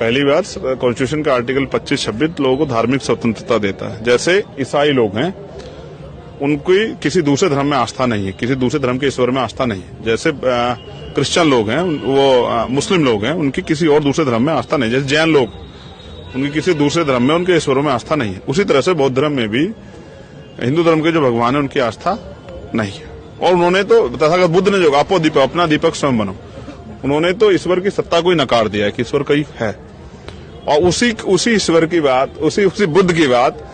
पहली बार कॉन्स्टिट्यूशन का आर्टिकल 25-26 लोगों को धार्मिक स्वतंत्रता देता है। जैसे ईसाई लोग हैं, उनकी किसी दूसरे धर्म में आस्था नहीं है, किसी दूसरे धर्म के ईश्वर में आस्था नहीं है। जैसे क्रिश्चियन लोग हैं, वो मुस्लिम लोग हैं, उनकी किसी और दूसरे धर्म में आस्था नहीं है। जैसे जैन लोग, उनकी किसी दूसरे धर्म में उनके ईश्वरों में आस्था नहीं है। उसी तरह से बौद्ध धर्म में भी हिंदू धर्म के जो भगवान है उनकी आस्था नहीं है। और उन्होंने तो तथागत बुद्ध ने जो आपो दीपक, अपना दीपक स्वयं बनो, उन्होंने तो ईश्वर की सत्ता को ही नकार दिया है कि ईश्वर कहीं है। और उसी ईश्वर की बात, उसी बुद्ध की बात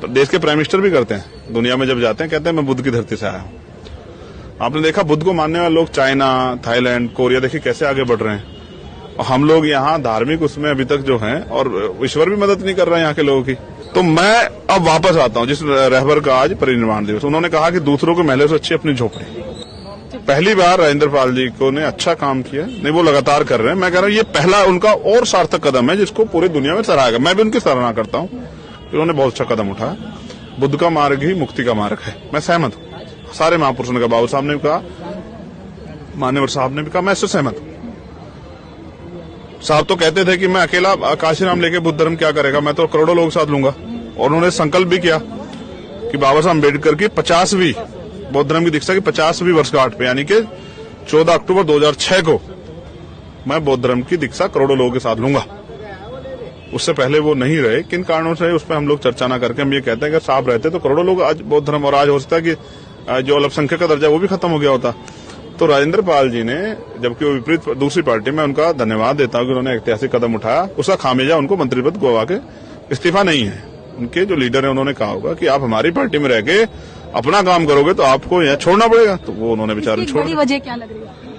देश के प्राइम मिनिस्टर भी करते हैं। दुनिया में जब जाते हैं कहते हैं मैं बुद्ध की धरती से आया हूं। आपने देखा बुद्ध को मानने वाले लोग चाइना, थाईलैंड, कोरिया देखिए कैसे आगे बढ़ रहे हैं। और हम लोग यहाँ धार्मिक उसमें अभी तक जो हैं, और ईश्वर भी मदद नहीं कर रहे हैं यहाँ के लोगों की। तो मैं अब वापस आता हूँ जिस रहबर का आज परिनिर्वाण दिवस, उन्होंने कहा कि दूसरों के महलों से अच्छी अपनी झोपड़ी। पहली बार राजेंद्र पाल जी को ने अच्छा काम किया, नहीं वो लगातार कर रहे हैं। मैं कह रहा हूँ ये पहला उनका और सार्थक कदम है जिसको पूरी दुनिया में सराहा गया। मैं भी उनकी सराहना करता हूँ, उन्होंने बहुत अच्छा कदम उठाया। बुद्ध का मार्ग ही मुक्ति का मार्ग है, मैं सहमत हूँ। सारे महापुरुषों ने कहा, बाबू साहब ने भी कहा, मान्यवर साहब ने भी कहा, मैं इससे सहमत हूँ। साहब तो कहते थे कि मैं अकेला काशीराम लेके बुद्ध धर्म क्या करेगा, मैं तो करोड़ों लोगों के साथ लूंगा। और उन्होंने संकल्प भी किया कि बाबा साहब अम्बेडकर की 50वीं बौद्ध धर्म की दीक्षा की 50वीं वर्षगांठ पे, यानी कि 14 अक्टूबर 2006 को मैं बौद्ध धर्म की दीक्षा करोड़ों लोगों के साथ लूंगा। उससे पहले वो नहीं रहे, किन कारणों से उस पर हम लोग चर्चा ना करके हम ये कहते हैं कि साहब रहते तो करोड़ों लोग आज बौद्ध धर्म, और आज हो सकता है कि जो अल्पसंख्यक का दर्जा वो भी खत्म हो गया होता। तो राजेंद्र पाल जी ने, जबकि वो विपरीत दूसरी पार्टी में, उनका धन्यवाद देता हूं कि उन्होंने ऐतिहासिक कदम उठाया। उसका खामियाजा उनको मंत्री पद गवा के इस्तीफा नहीं है। उनके जो लीडर है उन्होंने कहा होगा कि आप हमारी पार्टी में रह के अपना काम करोगे तो आपको यहाँ छोड़ना पड़ेगा, तो वो उन्होंने बेचारे छोड़। बड़ी वजह क्या लग रही है?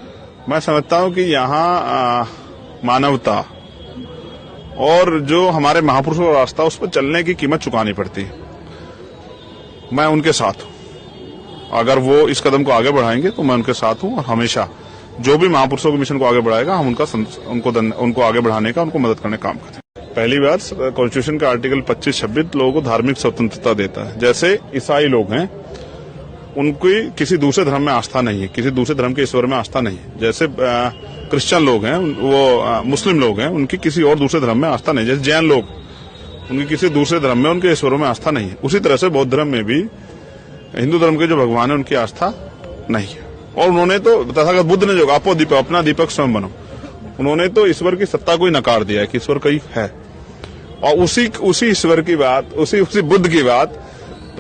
मैं समझता हूँ कि यहाँ मानवता और जो हमारे महापुरुषों का रास्ता, उस पर चलने की कीमत चुकानी पड़ती है। मैं उनके साथ हूँ, अगर वो इस कदम को आगे बढ़ाएंगे तो मैं उनके साथ हूँ। और हमेशा जो भी महापुरुषों के मिशन को आगे बढ़ाएगा, हम उनको आगे बढ़ाने का, उनको मदद करने का काम करते हैं। पहली बार कॉन्स्टिट्यूशन का आर्टिकल 25-26 लोगों को धार्मिक स्वतंत्रता देता है। जैसे ईसाई लोग हैं, उनकी किसी दूसरे धर्म में आस्था नहीं है, किसी दूसरे धर्म के ईश्वर में आस्था नहीं है। जैसे क्रिश्चियन लोग हैं, वो मुस्लिम लोग हैं, उनकी किसी और दूसरे धर्म में आस्था नहीं है। जैसे जैन लोग, उनकी किसी दूसरे धर्म में उनके ईश्वरों में आस्था नहीं है। उसी तरह से बौद्ध धर्म में भी हिंदू धर्म के जो भगवान है उनकी आस्था नहीं है। और उन्होंने तो तथागत बुद्ध ने जो आपो दीपक, अपना दीपक स्वयं बनो, उन्होंने तो ईश्वर की सत्ता को ही नकार दिया है कि ईश्वर कहीं है। और उसी ईश्वर की बात, उसी बुद्ध की बात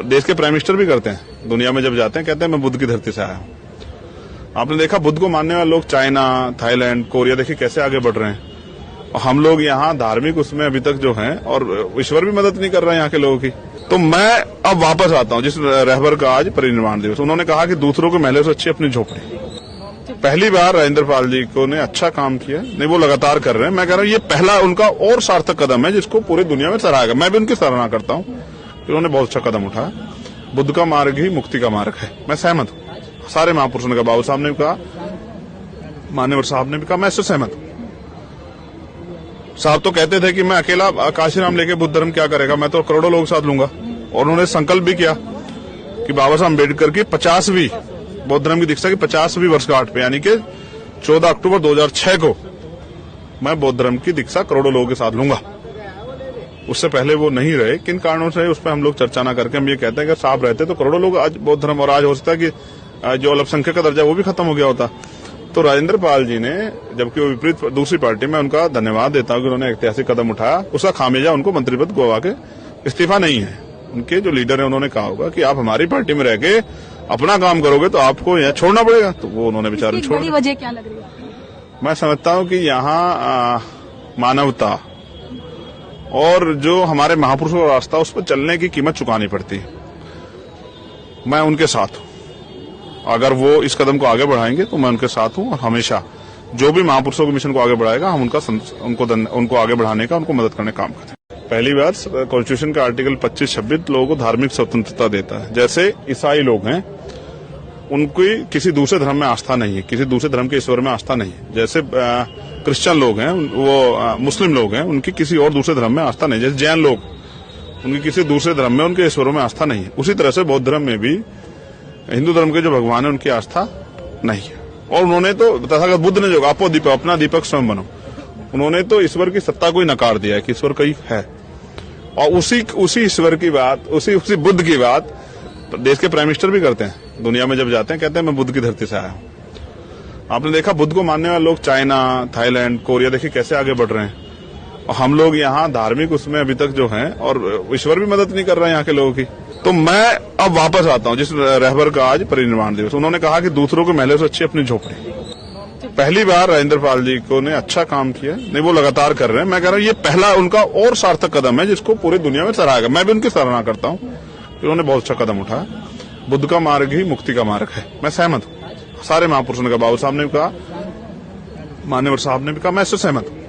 देश के प्राइम मिनिस्टर भी करते हैं। दुनिया में जब जाते हैं कहते हैं मैं बुद्ध की धरती से आया हूं। आपने देखा बुद्ध को मानने वाले लोग चाइना, थाईलैंड, कोरिया देखिए कैसे आगे बढ़ रहे हैं। और हम लोग यहाँ धार्मिक उसमें अभी तक जो हैं, और ईश्वर भी मदद नहीं कर रहे हैं यहाँ के लोगों की। तो मैं अब वापस आता हूँ जिस रहबर का आज परिनिर्वाण दिवस, उन्होंने कहा कि दूसरों के महलों से अच्छी अपनी झोपड़ी। पहली बार राजेंद्र पाल जी को ने अच्छा काम किया, नहीं वो लगातार कर रहे हैं। मैं कह रहा हूँ ये पहला उनका और सार्थक कदम है जिसको पूरी दुनिया में सराहा गया। मैं भी उनकी सराहना करता हूँ, उन्होंने बहुत अच्छा कदम उठाया। बुद्ध का मार्ग ही मुक्ति का मार्ग है, मैं सहमत हूँ। सारे महापुरुषों ने कहा, बाबू साहब ने भी कहा, मान्यवर साहब ने भी कहा, मैं इससे सहमत हूँ। साहब तो कहते थे कि मैं अकेला काशीराम लेके बुद्ध धर्म क्या करेगा, मैं तो करोड़ों लोगों के साथ लूंगा। और उन्होंने संकल्प भी किया कि बाबा साहब अम्बेडकर की 50वीं बौद्ध धर्म की दीक्षा की 50वीं वर्षगांठ पे, यानी कि 14 अक्टूबर 2006 को मैं बौद्ध धर्म की दीक्षा करोड़ों लोगों के साथ लूंगा। उससे पहले वो नहीं रहे, किन कारणों से उस पर हम लोग चर्चा ना करके हम ये कहते हैं कि साहब रहते तो करोड़ों लोग आज बौद्ध धर्म, और आज हो सकता है कि जो अल्पसंख्यक का दर्जा वो भी खत्म हो गया होता। तो राजेंद्र पाल जी ने, जबकि वो विपरीत दूसरी पार्टी में, उनका धन्यवाद देता हूं कि उन्होंने ऐतिहासिक कदम उठाया। उसका खामियाजा उनको मंत्री पद गवा के इस्तीफा नहीं है। उनके जो लीडर है उन्होंने कहा होगा कि आप हमारी पार्टी में रह के अपना काम करोगे तो आपको यहाँ छोड़ना पड़ेगा, तो वो उन्होंने बेचारे छोड़। बड़ी वजह क्या लग रही है? मैं समझता हूँ कि यहाँ मानवता और जो हमारे महापुरुषों का रास्ता, उस पर चलने की कीमत चुकानी पड़ती है। मैं उनके साथ हूँ, अगर वो इस कदम को आगे बढ़ाएंगे तो मैं उनके साथ हूँ। और हमेशा जो भी महापुरुषों के मिशन को आगे बढ़ाएगा, हम उनको आगे बढ़ाने का, उनको मदद करने का काम करते हैं। पहली बार कॉन्स्टिट्यूशन का आर्टिकल 25-26 लोगों को धार्मिक स्वतंत्रता देता है। जैसे ईसाई लोग हैं, उनकी किसी दूसरे धर्म में आस्था नहीं है, किसी दूसरे धर्म के ईश्वर में आस्था नहीं है। जैसे क्रिश्चियन लोग हैं, वो मुस्लिम लोग हैं, उनकी किसी और दूसरे धर्म में आस्था नहीं है। जैसे जैन लोग, उनकी किसी दूसरे धर्म में उनके ईश्वरों में आस्था नहीं है। उसी तरह से बौद्ध धर्म में भी हिंदू धर्म के जो भगवान है उनकी आस्था नहीं है। और उन्होंने तो तथागत बुद्ध ने जो आपो दीपक, अपना दीपक स्वयं बनो, उन्होंने तो ईश्वर की सत्ता को ही नकार दिया है कि ईश्वर कहीं है। और उसी ईश्वर की बात, उसी बुद्ध की बात देश के प्राइम मिनिस्टर भी करते हैं। दुनिया में जब जाते हैं कहते हैं मैं बुद्ध की धरती से आया हूं। आपने देखा बुद्ध को मानने वाले लोग चाइना, थाईलैंड, कोरिया देखिए कैसे आगे बढ़ रहे हैं। और हम लोग यहाँ धार्मिक उसमें अभी तक जो हैं, और ईश्वर भी मदद नहीं कर रहे हैं यहाँ के लोगों की। तो मैं अब वापस आता हूँ जिस रहबर का आज परिनिर्वाण दिवस। उन्होंने कहा कि दूसरों को महलों से अच्छी अपनी झोपड़ी। पहली बार राजेंद्र पाल जी को ने अच्छा काम किया, नहीं वो लगातार कर रहे हैं। मैं कह रहा हूँ ये पहला उनका और सार्थक कदम है जिसको पूरी दुनिया में सराहा गया। मैं भी उनकी सराहना करता हूँ, उन्होंने बहुत अच्छा कदम उठाया। बुद्ध का मार्ग ही मुक्ति का मार्ग है, मैं सहमत हूँ। सारे महापुरुषों ने कहा, बाबू साहब ने भी कहा, मान्यवर साहब ने भी कहा, मैं इससे सहमत हूँ।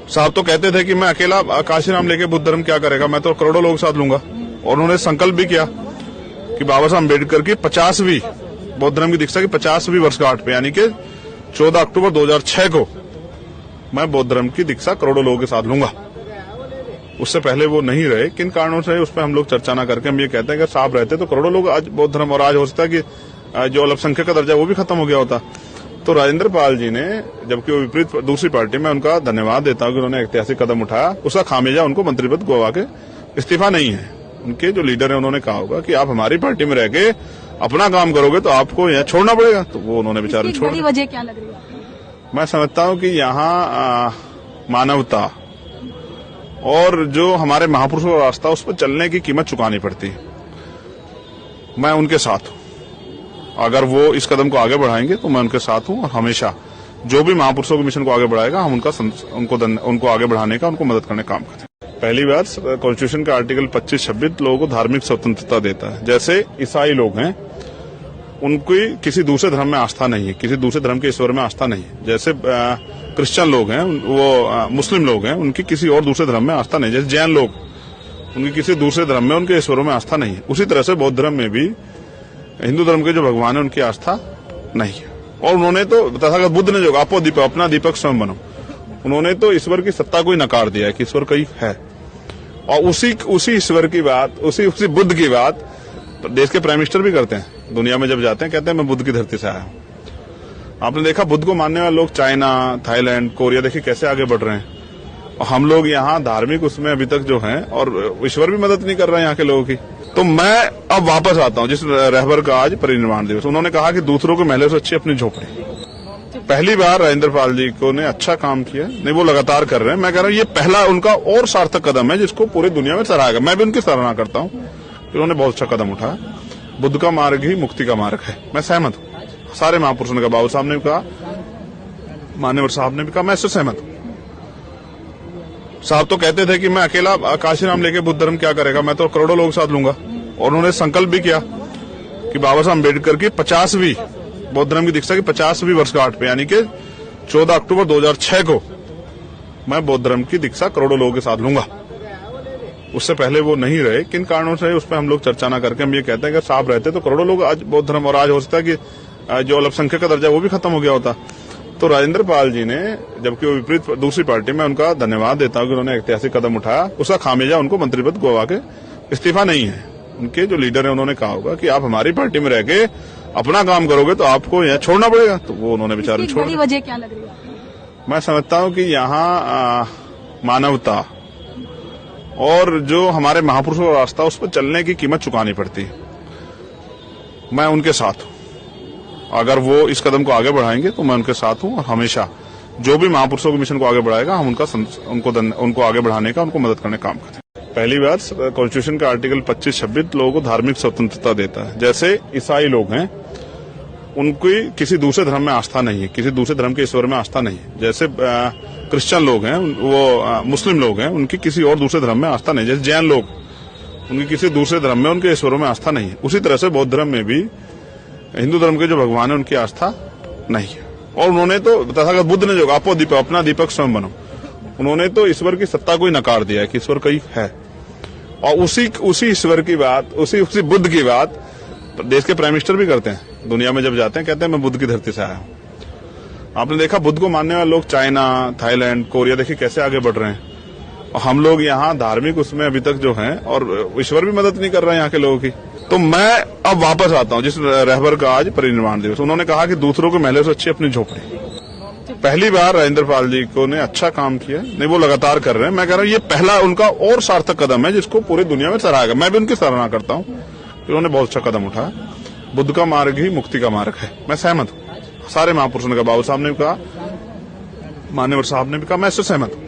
साहब तो कहते थे कि मैं अकेला काशीराम लेके बुद्ध धर्म क्या करेगा, मैं तो करोड़ों लोगों के साथ लूंगा। और उन्होंने संकल्प भी किया कि बाबा साहब अम्बेडकर की 50वीं बौद्ध धर्म की दीक्षा की 50वीं वर्षगांठ पे, यानी कि 14 अक्टूबर 2006 को मैं बौद्ध धर्म की दीक्षा करोड़ों लोगों के साथ लूंगा। उससे पहले वो नहीं रहे, किन कारणों से उस पर हम लोग चर्चा ना करके हम ये कहते हैं कि साहब रहते तो करोड़ों लोग आज बौद्ध धर्म, और आज हो सकता है कि जो अल्पसंख्यक का दर्जा वो भी खत्म हो गया होता। तो राजेंद्र पाल जी ने, जबकि वो विपरीत दूसरी पार्टी में, उनका धन्यवाद देता हूं कि उन्होंने ऐतिहासिक कदम उठाया। उसका खामियाजा उनको मंत्री पद गवा के इस्तीफा नहीं है। उनके जो लीडर है उन्होंने कहा होगा कि आप हमारी पार्टी में रह के अपना काम करोगे तो आपको यहाँ छोड़ना पड़ेगा, तो वो उन्होंने बेचारे छोड़। बड़ी वजह क्या लग रही है? मैं समझता हूँ कि यहाँ मानवता और जो हमारे महापुरुषों का रास्ता, उस पर चलने की कीमत चुकानी पड़ती है। मैं उनके साथ हूँ। अगर वो इस कदम को आगे बढ़ाएंगे तो मैं उनके साथ हूँ, और हमेशा जो भी महापुरुषों के मिशन को आगे बढ़ाएगा हम उनको आगे बढ़ाने का, उनको मदद करने का काम करते हैं। पहली बार कॉन्स्टिट्यूशन का आर्टिकल 25-26 लोगों को धार्मिक स्वतंत्रता देता है। जैसे ईसाई लोग हैं, उनकी किसी दूसरे धर्म में आस्था नहीं है, किसी दूसरे धर्म के ईश्वर में आस्था नहीं है। जैसे क्रिश्चियन लोग हैं, वो मुस्लिम लोग हैं, उनकी किसी और दूसरे धर्म में आस्था नहीं। जैसे जैन लोग, उनकी किसी दूसरे धर्म में, उनके ईश्वरों में आस्था नहीं है। उसी तरह से बौद्ध धर्म में भी हिंदू धर्म के जो भगवान है उनकी आस्था नहीं है। और उन्होंने तो तथागत बुद्ध ने जो आपो दीपक, अपना दीपक स्वयं बनो, उन्होंने तो ईश्वर की सत्ता को ही नकार दिया है कि ईश्वर कहीं है। और उसी ईश्वर की बात, उसी बुद्ध की बात देश के प्राइम मिनिस्टर भी करते हैं। दुनिया में जब जाते हैं कहते हैं मैं बुद्ध की धरती से आया हूं। आपने देखा बुद्ध को मानने वाले लोग चाइना, थाईलैंड, कोरिया देखिए कैसे आगे बढ़ रहे हैं। और हम लोग यहाँ धार्मिक उसमें अभी तक जो हैं, और ईश्वर भी मदद नहीं कर रहे हैं यहाँ के लोगों की। तो मैं अब वापस आता हूँ जिस रहबर का आज परिनिर्वाण दिवस। उन्होंने कहा कि दूसरों को महलों से अच्छी अपनी झोपड़ी। पहली बार राजेंद्र पाल जी को ने अच्छा काम किया, नहीं वो लगातार कर रहे हैं। मैं कह रहा हूँ ये पहला उनका और सार्थक कदम है जिसको पूरी दुनिया में सराहा गया। मैं भी उनकी सराहना करता हूँ, उन्होंने बहुत अच्छा कदम उठाया। बुद्ध का मार्ग ही मुक्ति का मार्ग है, मैं सहमत हूँ। सारे महापुरुषों ने कहा, बाबू साहब ने भी कहा, मान्यवर साहब ने भी कहा, मैं इससे सहमत हूँ। साहब तो कहते थे कि मैं अकेला काशीराम लेके बुद्ध धर्म क्या करेगा, मैं तो करोड़ों लोगों के साथ लूंगा। और उन्होंने संकल्प भी किया कि बाबा साहब अम्बेडकर की 50वीं बौद्ध धर्म की दीक्षा की 50वीं वर्षगांठ पे, यानी कि 14 अक्टूबर 2006 को मैं बौद्ध धर्म की दीक्षा करोड़ों लोगों के साथ लूंगा। उससे पहले वो नहीं रहे, किन कारणों से उस पर हम लोग चर्चा ना करके हम ये कहते हैं कि साहब रहते तो करोड़ों लोग आज बौद्ध धर्म, और आज हो सकता है कि जो अल्पसंख्यक का दर्जा वो भी खत्म हो गया होता। तो राजेंद्र पाल जी ने, जबकि वो विपरीत दूसरी पार्टी में, उनका धन्यवाद देता हूं कि उन्होंने ऐतिहासिक कदम उठाया। उसका खामियाजा उनको मंत्री पद गवा के इस्तीफा नहीं है। उनके जो लीडर है उन्होंने कहा होगा कि आप हमारी पार्टी में रह के अपना काम करोगे तो आपको यहाँ छोड़ना पड़ेगा, तो वो उन्होंने बेचारे छोड़। बड़ी वजह क्या लग रही है? मैं समझता हूँ कि यहाँ मानवता और जो हमारे महापुरुषों का रास्ता, उस पर चलने की कीमत चुकानी पड़ती है। मैं उनके साथ हूँ। अगर वो इस कदम को आगे बढ़ाएंगे तो मैं उनके साथ हूँ, और हमेशा जो भी महापुरुषों के मिशन को आगे बढ़ाएगा हम उनको आगे बढ़ाने का, उनको मदद करने का काम करते हैं। पहली बार कॉन्स्टिट्यूशन का आर्टिकल 25-26 लोगों को धार्मिक स्वतंत्रता देता है। जैसे ईसाई लोग हैं, उनकी किसी दूसरे धर्म में आस्था नहीं है, किसी दूसरे धर्म के ईश्वर में आस्था नहीं है। जैसे क्रिश्चियन लोग हैं, वो मुस्लिम लोग हैं, उनकी किसी और दूसरे धर्म में आस्था नहीं। जैसे जैन लोग, उनकी किसी दूसरे धर्म में, उनके ईश्वरों में आस्था नहीं है। उसी तरह से बौद्ध धर्म में भी हिंदू धर्म के जो भगवान है उनकी आस्था नहीं है। और उन्होंने तो तथागत बुद्ध ने जो आपो दीपक, अपना दीपक स्वयं बनो, उन्होंने तो ईश्वर की सत्ता को ही नकार दिया है कि ईश्वर कहीं है। और उसी ईश्वर की बात, उसी बुद्ध की बात देश के प्राइम मिनिस्टर भी करते हैं। दुनिया में जब जाते हैं कहते हैं मैं बुद्ध की धरती से आया हूं। आपने देखा बुद्ध को मानने वाले लोग चाइना, थाईलैंड, कोरिया देखिए कैसे आगे बढ़ रहे हैं। और हम लोग यहाँ धार्मिक उसमें अभी तक जो हैं, और ईश्वर भी मदद नहीं कर रहे हैं यहाँ के लोगों की। तो मैं अब वापस आता हूँ जिस रहबर का आज परिनिर्वाण दिवस। उन्होंने कहा कि दूसरों को महलों से अच्छी अपनी झोपड़ी। पहली बार राजेंद्र पाल जी को ने अच्छा काम किया, नहीं वो लगातार कर रहे हैं। मैं कह रहा हूँ ये पहला उनका और सार्थक कदम है जिसको पूरी दुनिया में सराहा गया। मैं भी उनकी सराहना करता हूँ, उन्होंने बहुत अच्छा कदम उठाया। बुद्ध का मार्ग ही मुक्ति का मार्ग है, मैं सहमत हूँ। सारे महापुरुषों ने कहा, बाबू साहब ने भी कहा, मान्यवर साहब ने भी कहा, मैं इससे सहमत हूँ।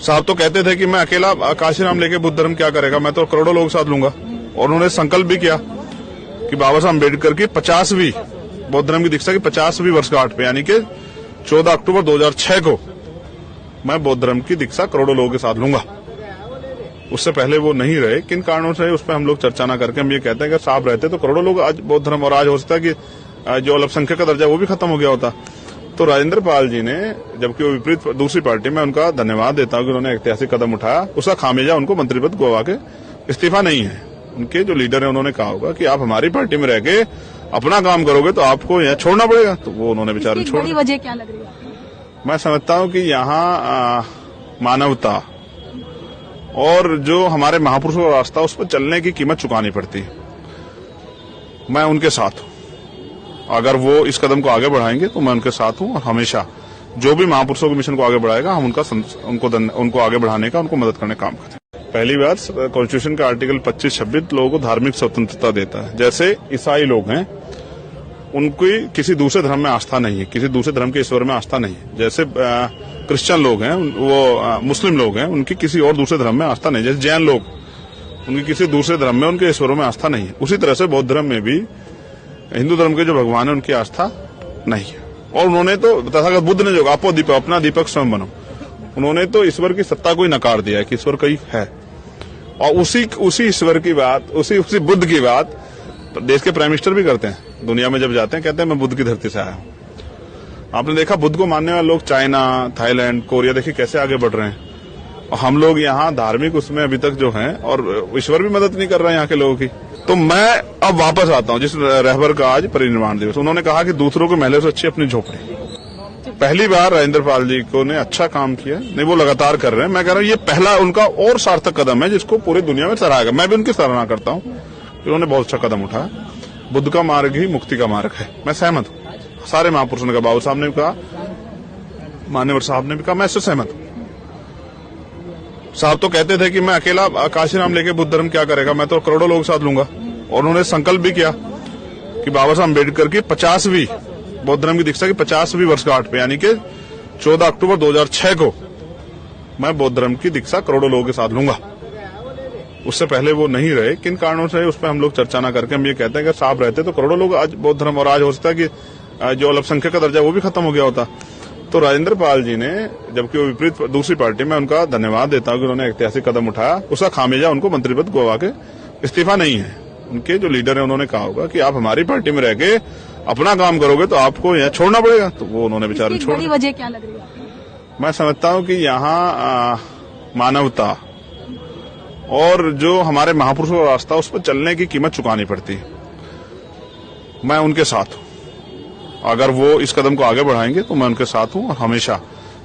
साहब तो कहते थे कि मैं अकेला काशीराम लेके बुद्ध धर्म क्या करेगा, मैं तो करोड़ों लोग साथ लूंगा। और उन्होंने संकल्प भी किया कि बाबा साहब अम्बेडकर की 50वीं बौद्ध धर्म की दीक्षा की 50वीं वर्षगांठ पे, यानी कि 14 अक्टूबर 2006 को मैं बौद्ध धर्म की दीक्षा करोड़ों लोगों के साथ लूंगा। उससे पहले वो नहीं रहे, किन कारणों से उस पर हम लोग चर्चा ना करके हम ये कहते हैं कि साहब रहते तो करोड़ों लोग आज बौद्ध धर्म, और आज हो सकता है कि जो अल्पसंख्यक का दर्जा वो भी खत्म हो गया होता। तो राजेंद्र पाल जी ने, जबकि वो विपरीत दूसरी पार्टी में, उनका धन्यवाद देता हूं कि उन्होंने ऐतिहासिक कदम उठाया। उसका खामियाजा उनको मंत्री पद गवा के इस्तीफा नहीं है। उनके जो लीडर है उन्होंने कहा होगा कि आप हमारी पार्टी में रह के अपना काम करोगे तो आपको यहाँ छोड़ना पड़ेगा, तो वो उन्होंने बेचारे छोड़। बड़ी वजह क्या लग रही है? मैं समझता हूँ कि यहाँ मानवता और जो हमारे महापुरुषों का रास्ता, उस पर चलने की कीमत चुकानी पड़ती है। मैं उनके साथ हूँ। अगर वो इस कदम को आगे बढ़ाएंगे तो मैं उनके साथ हूँ, और हमेशा जो भी महापुरुषों के मिशन को आगे बढ़ाएगा हम उनको आगे बढ़ाने का, उनको मदद करने का काम करते हैं। पहली बार कॉन्स्टिट्यूशन का आर्टिकल 25-26 लोगों को धार्मिक स्वतंत्रता देता है। जैसे ईसाई लोग हैं, उनकी किसी दूसरे धर्म में आस्था नहीं है, किसी दूसरे धर्म के ईश्वर में आस्था नहीं है। जैसे क्रिश्चियन लोग हैं, वो मुस्लिम लोग हैं, उनकी किसी और दूसरे धर्म में आस्था नहीं। जैसे जैन लोग, उनकी किसी दूसरे धर्म में, उनके ईश्वरों में आस्था नहीं है। उसी तरह से बौद्ध धर्म में भी हिंदू धर्म के जो भगवान है उनकी आस्था नहीं है। और उन्होंने तो तथागत बुद्ध ने जो आपो दीपक, अपना दीपक स्वयं बनो, उन्होंने तो ईश्वर की सत्ता को ही नकार दिया है कि ईश्वर कहीं है। और उसी ईश्वर की बात, उसी बुद्ध की बात देश के प्राइम मिनिस्टर भी करते हैं। दुनिया में जब जाते हैं कहते हैं मैं बुद्ध की धरती से आया हूं। आपने देखा बुद्ध को मानने वाले लोग चाइना, थाईलैंड, कोरिया, देखिए कैसे आगे बढ़ रहे हैं। और हम लोग यहाँ धार्मिक उसमें अभी तक जो हैं, और ईश्वर भी मदद नहीं कर रहे हैं यहाँ के लोगों की। तो मैं अब वापस आता हूँ जिस रहबर का आज परिनिर्वाण दिवस, उन्होंने कहा कि दूसरों को महलों से अच्छी अपनी झोपड़ी। पहली बार राजेंद्र पाल जी को ने अच्छा काम किया, नहीं वो लगातार कर रहे हैं। मैं कह रहा हूँ ये पहला उनका और सार्थक कदम है जिसको पूरी दुनिया में सराहा गया। मैं भी उनकी सराहना करता हूँ, उन्होंने बहुत अच्छा कदम उठाया। बुद्ध का मार्ग ही मुक्ति का मार्ग है, मैं सहमत हूँ। सारे महापुरुषों ने कहा, बाबू साहब ने भी कहा, मान्यवर साहब ने भी कहा, मैं इससे सहमत हूँ। साहब तो कहते थे कि मैं अकेला काशीराम लेके बुद्ध धर्म क्या करेगा, मैं तो करोड़ों लोग साथ लूंगा। और उन्होंने संकल्प भी किया कि बाबा साहब अम्बेडकर की 50वीं बौद्ध धर्म की दीक्षा की 50वीं वर्षगांठ पे, यानी कि 14 अक्टूबर 2006 को मैं बौद्ध धर्म की दीक्षा करोड़ों लोगों के साथ लूंगा। उससे पहले वो नहीं रहे, किन कारणों से उस पर हम लोग चर्चा ना करके हम ये कहते हैं कि साहब रहते तो करोड़ों लोग आज बौद्ध धर्म, और आज हो सकता है कि जो अल्पसंख्यक का दर्जा वो भी खत्म हो गया होता। तो राजेंद्र पाल जी ने, जबकि वो विपरीत दूसरी पार्टी में, उनका धन्यवाद देता हूं कि उन्होंने ऐतिहासिक कदम उठाया। उसका खामियाजा उनको मंत्री पद गवा के इस्तीफा नहीं है। उनके जो लीडर है उन्होंने कहा होगा कि आप हमारी पार्टी में रह के अपना काम करोगे तो आपको यहाँ छोड़ना पड़ेगा, तो वो उन्होंने बेचारे छोड़। बड़ी वजह क्या लग रही है? मैं समझता हूँ कि यहाँ मानवता और जो हमारे महापुरुषों का रास्ता, उस पर चलने की कीमत चुकानी पड़ती है। मैं उनके साथ हूँ। अगर वो इस कदम को आगे बढ़ाएंगे तो मैं उनके साथ हूँ, और हमेशा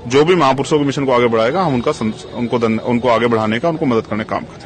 जो भी महापुरुषों के मिशन को आगे बढ़ाएगा हम उनको आगे बढ़ाने का, उनको मदद करने का काम करते हैं।